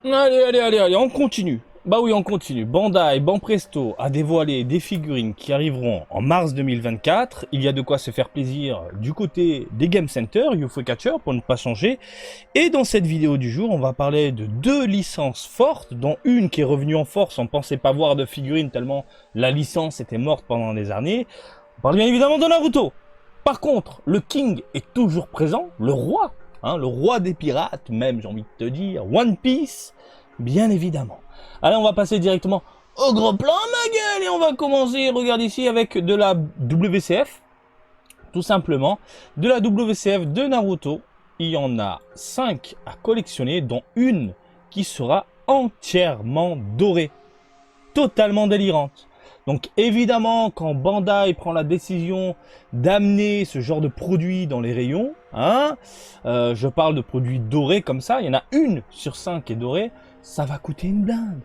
Allez, on continue. Bah oui, on continue. Bandai, Banpresto a dévoilé des figurines qui arriveront en mars 2024. Il y a de quoi se faire plaisir du côté des Game Center, UFO Catcher pour ne pas changer. Et dans cette vidéo du jour, on va parler de deux licences fortes, dont une qui est revenue en force. On ne pensait pas voir de figurines tellement la licence était morte pendant des années. On parle bien évidemment de Naruto. Par contre, le King est toujours présent, le roi. Le roi des pirates, même j'ai envie de te dire, One Piece, bien évidemment. Allez, on va passer directement au gros plan, ma gueule, et on va commencer, regarde ici, avec de la WCF, tout simplement. De la WCF de Naruto, il y en a 5 à collectionner, dont une qui sera entièrement dorée, totalement délirante. Donc évidemment, quand Bandai prend la décision d'amener ce genre de produit dans les rayons, je parle de produits dorés comme ça, il y en a une sur 5 qui est dorée, ça va coûter une blinde.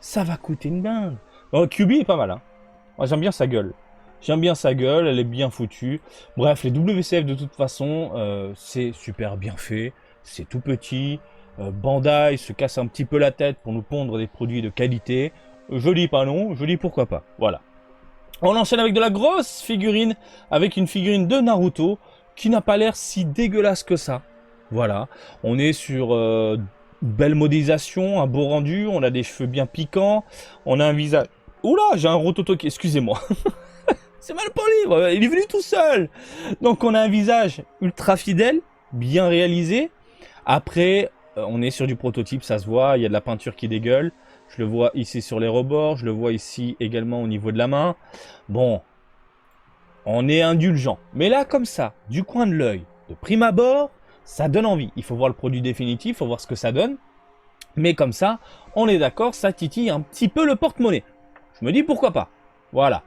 Ça va coûter une blinde. Bon, Kyuubi est pas mal, hein. Moi j'aime bien sa gueule. J'aime bien sa gueule, elle est bien foutue. Bref, les WCF de toute façon, c'est super bien fait, c'est tout petit. Bandai se casse un petit peu la tête pour nous pondre des produits de qualité. Je dis pas non, je dis pourquoi pas. Voilà. On enchaîne avec de la grosse figurine, avec une figurine de Naruto qui n'a pas l'air si dégueulasse que ça. Voilà. On est sur une belle modélisation, un beau rendu, on a des cheveux bien piquants, on a un visage... Oula, j'ai un rototoki, excusez-moi. C'est mal poli, il est venu tout seul. Donc on a un visage ultra fidèle, bien réalisé. Après, on est sur du prototype, ça se voit, il y a de la peinture qui dégueule. Je le vois ici sur les rebords, je le vois ici également au niveau de la main. Bon, on est indulgent. Mais là, comme ça, du coin de l'œil, de prime abord, ça donne envie. Il faut voir le produit définitif, il faut voir ce que ça donne. Mais comme ça, on est d'accord, ça titille un petit peu le porte-monnaie. Je me dis pourquoi pas. Voilà.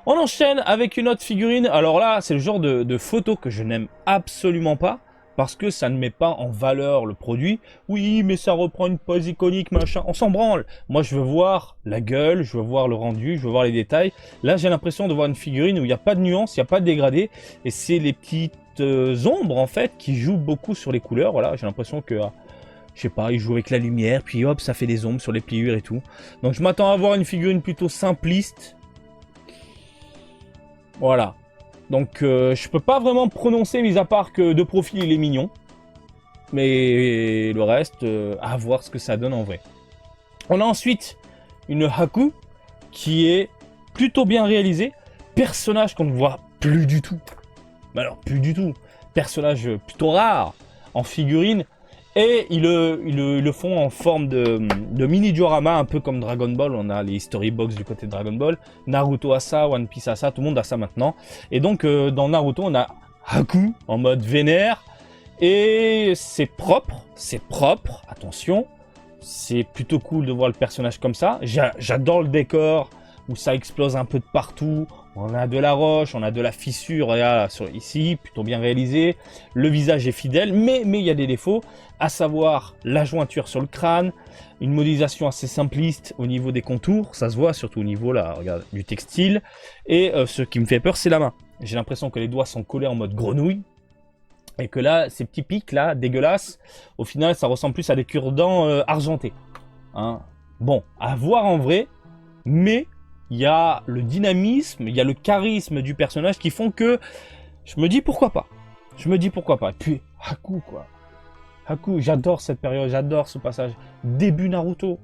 On enchaîne avec une autre figurine. Alors là, c'est le genre de photo que je n'aime absolument pas. Parce que ça ne met pas en valeur le produit. Oui, mais ça reprend une pose iconique, machin. On s'en branle. Moi, je veux voir la gueule, je veux voir le rendu, je veux voir les détails. Là, j'ai l'impression de voir une figurine où il n'y a pas de nuance, il n'y a pas de dégradé. Et c'est les petites ombres, en fait, qui jouent beaucoup sur les couleurs. Voilà, j'ai l'impression que... je sais pas, ils jouent avec la lumière, puis hop, ça fait des ombres sur les pliures et tout. Donc je m'attends à voir une figurine plutôt simpliste. Voilà. Donc je peux pas vraiment prononcer, mis à part que de profil il est mignon. Mais le reste, à voir ce que ça donne en vrai. On a ensuite une Haku qui est plutôt bien réalisée. Personnage qu'on ne voit plus du tout. Mais alors plus du tout. Personnage plutôt rare en figurine. Et ils le font en forme de mini diorama, un peu comme Dragon Ball. On a les storybox du côté de Dragon Ball. Naruto a ça, One Piece a ça, tout le monde a ça maintenant. Et donc dans Naruto, on a Haku en mode vénère. Et c'est propre, attention. C'est plutôt cool de voir le personnage comme ça. J'adore le décor où ça explose un peu de partout. On a de la roche, on a de la fissure ici, plutôt bien réalisé. Le visage est fidèle, mais il y a des défauts, à savoir la jointure sur le crâne, une modélisation assez simpliste au niveau des contours, ça se voit surtout au niveau là, regarde, du textile. Et ce qui me fait peur, c'est la main. J'ai l'impression que les doigts sont collés en mode grenouille. Et que là, ces petits pics là, dégueulasses, au final, ça ressemble plus à des cure-dents argentés. Bon, à voir en vrai, mais il y a le dynamisme, il y a le charisme du personnage qui font que je me dis pourquoi pas. Et puis, Haku, quoi. Haku, j'adore cette période, j'adore ce passage. Début Naruto.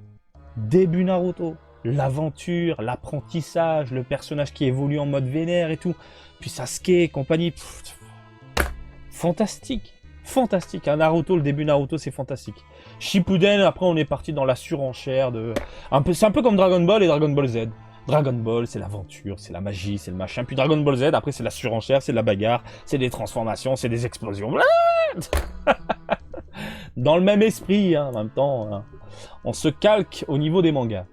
L'aventure, l'apprentissage, le personnage qui évolue en mode vénère et tout. Puis Sasuke et compagnie. Fantastique. Naruto, le début Naruto, c'est fantastique. Shippuden, après on est parti dans la surenchère de... C'est un peu comme Dragon Ball et Dragon Ball Z. Dragon Ball, c'est l'aventure, c'est la magie, c'est le machin. Puis Dragon Ball Z, après c'est la surenchère, c'est de la bagarre, c'est des transformations, c'est des explosions. Dans le même esprit, en même temps. On se calque au niveau des mangas.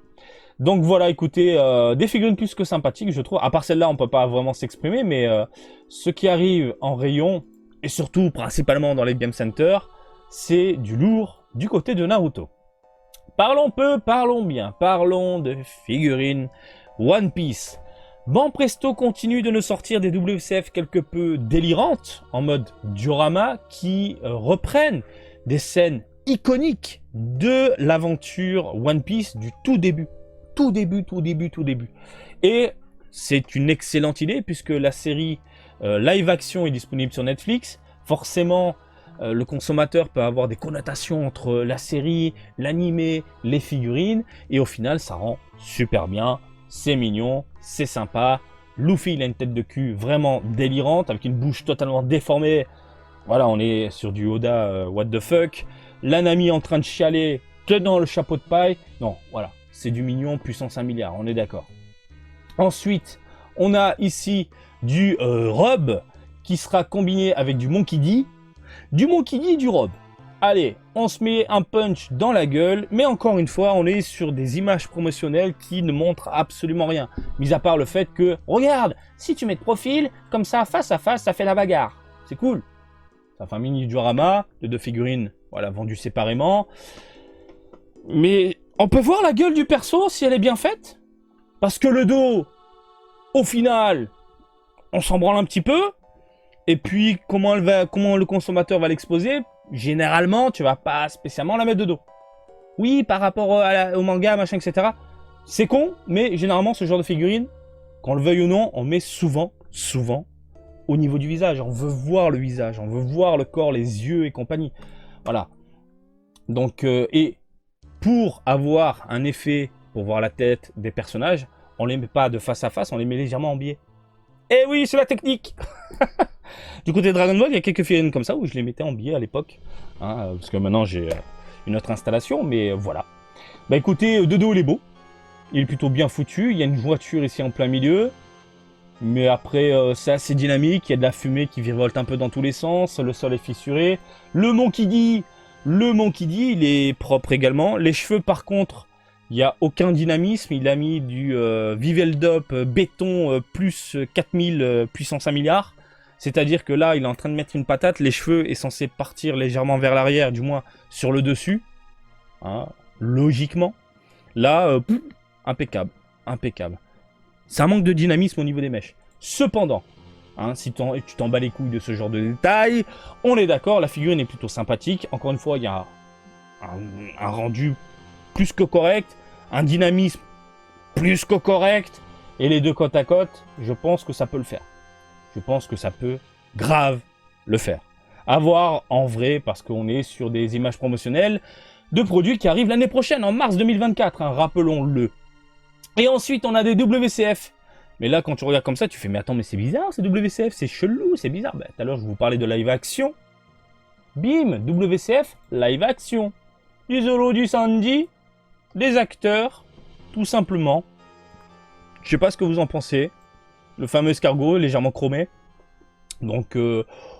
Donc voilà, écoutez, des figurines plus que sympathiques, je trouve. À part celle-là, on peut pas vraiment s'exprimer, mais ce qui arrive en rayon, et surtout principalement dans les Game Center, c'est du lourd du côté de Naruto. Parlons peu, parlons bien, parlons de figurines One Piece. Banpresto continue de nous sortir des WCF quelque peu délirantes, en mode diorama, qui reprennent des scènes iconique de l'aventure One Piece du tout début. Tout début. Et c'est une excellente idée puisque la série live action est disponible sur Netflix. Forcément, le consommateur peut avoir des connotations entre la série, l'animé, les figurines. Et au final, ça rend super bien. C'est mignon, c'est sympa. Luffy, il a une tête de cul vraiment délirante avec une bouche totalement déformée. Voilà, on est sur du Oda what the fuck. La Nami en train de chialer que dans le chapeau de paille. Non, voilà, c'est du mignon puissance 1 milliard, on est d'accord. Ensuite, on a ici du Rob qui sera combiné avec du Monkey D. Du Monkey D et du Rob. Allez, on se met un punch dans la gueule, mais encore une fois, on est sur des images promotionnelles qui ne montrent absolument rien. Mis à part le fait que, regarde, si tu mets de profil, comme ça, face à face, ça fait la bagarre. C'est cool. Ça fait un mini diorama de 2 figurines, voilà, vendues séparément. Mais on peut voir la gueule du perso si elle est bien faite. Parce que le dos, au final, on s'en branle un petit peu. Et puis, comment le consommateur va l'exposer? Généralement, tu vas pas spécialement la mettre de dos. Oui, par rapport au manga, machin, etc. C'est con, mais généralement, ce genre de figurine, qu'on le veuille ou non, on met souvent, au niveau du visage. On veut voir le visage, on veut voir le corps, les yeux et compagnie. Voilà. Donc, et pour avoir un effet, pour voir la tête des personnages, on les met pas de face à face, on les met légèrement en biais. Eh oui, c'est la technique. Du côté de Dragon Ball, il y a quelques figurines comme ça où je les mettais en biais à l'époque. Hein, parce que maintenant, j'ai une autre installation, mais voilà. Bah écoutez, de dos, il est beau. Il est plutôt bien foutu. Il y a une voiture ici en plein milieu. Mais après, c'est assez dynamique. Il y a de la fumée qui virevolte un peu dans tous les sens. Le sol est fissuré. Le Monkey D, il est propre également. Les cheveux, par contre, il n'y a aucun dynamisme. Il a mis du Viveldop béton plus 4000 puissance 1 milliard. C'est-à-dire que là, il est en train de mettre une patate. Les cheveux est censé partir légèrement vers l'arrière, du moins sur le dessus. Hein, logiquement. Là, impeccable. C'est un manque de dynamisme au niveau des mèches. Cependant, hein, si tu t'en bats les couilles de ce genre de détails, on est d'accord, la figurine est plutôt sympathique. Encore une fois, il y a un rendu plus que correct, un dynamisme plus que correct, et les deux côte à côte, je pense que ça peut le faire. Je pense que ça peut grave le faire. À voir en vrai, parce qu'on est sur des images promotionnelles de produits qui arrivent l'année prochaine, en mars 2024, hein, rappelons-le. Et ensuite, on a des WCF. Mais là, quand tu regardes comme ça, tu fais, mais attends, mais c'est bizarre, ces WCF, c'est chelou, c'est bizarre. Bah, tout à l'heure, je vous parlais de live action. Bim, WCF, live action. Du Zoro, du Sanji, des acteurs, tout simplement. Je sais pas ce que vous en pensez. Le fameux escargot, légèrement chromé. Donc,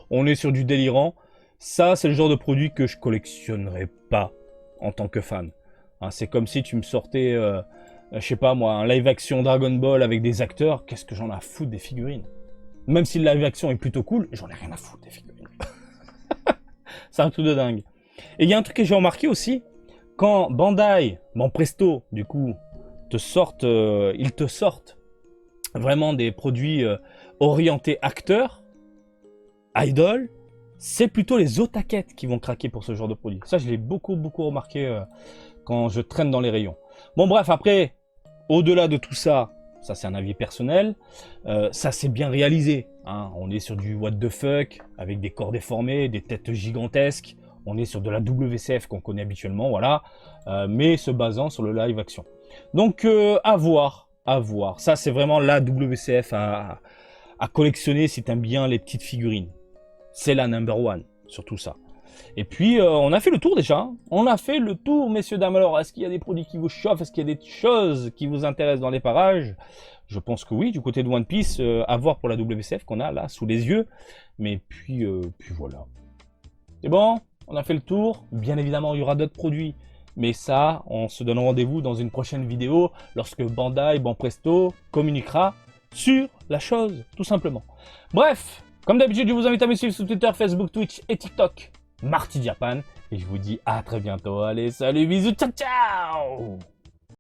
on est sur du délirant. Ça, c'est le genre de produit que je collectionnerais pas en tant que fan. Hein, c'est comme si tu me sortais, je sais pas moi, un live action Dragon Ball avec des acteurs. Qu'est-ce que j'en ai à foutre des figurines? Même si le live action est plutôt cool, j'en ai rien à foutre des figurines. C'est un truc de dingue. Et il y a un truc que j'ai remarqué aussi. Quand Bandai, bon Presto, du coup, ils te sortent vraiment des produits orientés acteurs, idol, c'est plutôt les otakettes qui vont craquer pour ce genre de produit. Ça, je l'ai beaucoup remarqué quand je traîne dans les rayons. Bon bref, après, au-delà de tout ça, ça c'est un avis personnel, ça c'est bien réalisé. Hein. On est sur du what the fuck, avec des corps déformés, des têtes gigantesques. On est sur de la WCF qu'on connaît habituellement, voilà, mais se basant sur le live action. Donc, à voir. Ça, c'est vraiment la WCF à collectionner si t'aimes bien les petites figurines. C'est la number one, sur tout ça. Et puis, on a fait le tour déjà. On a fait le tour, messieurs, dames. Alors, est-ce qu'il y a des produits qui vous chauffent? Est-ce qu'il y a des choses qui vous intéressent dans les parages? Je pense que oui, du côté de One Piece, à voir pour la WCF qu'on a là, sous les yeux. Mais puis voilà. C'est bon? On a fait le tour. Bien évidemment, il y aura d'autres produits. Mais ça, on se donne rendez-vous dans une prochaine vidéo lorsque Bandai, bon Presto, communiquera sur la chose, tout simplement. Bref, comme d'habitude, je vous invite à me suivre sur Twitter, Facebook, Twitch et TikTok, Marty Japan. Et je vous dis à très bientôt. Allez, salut, bisous, ciao, ciao!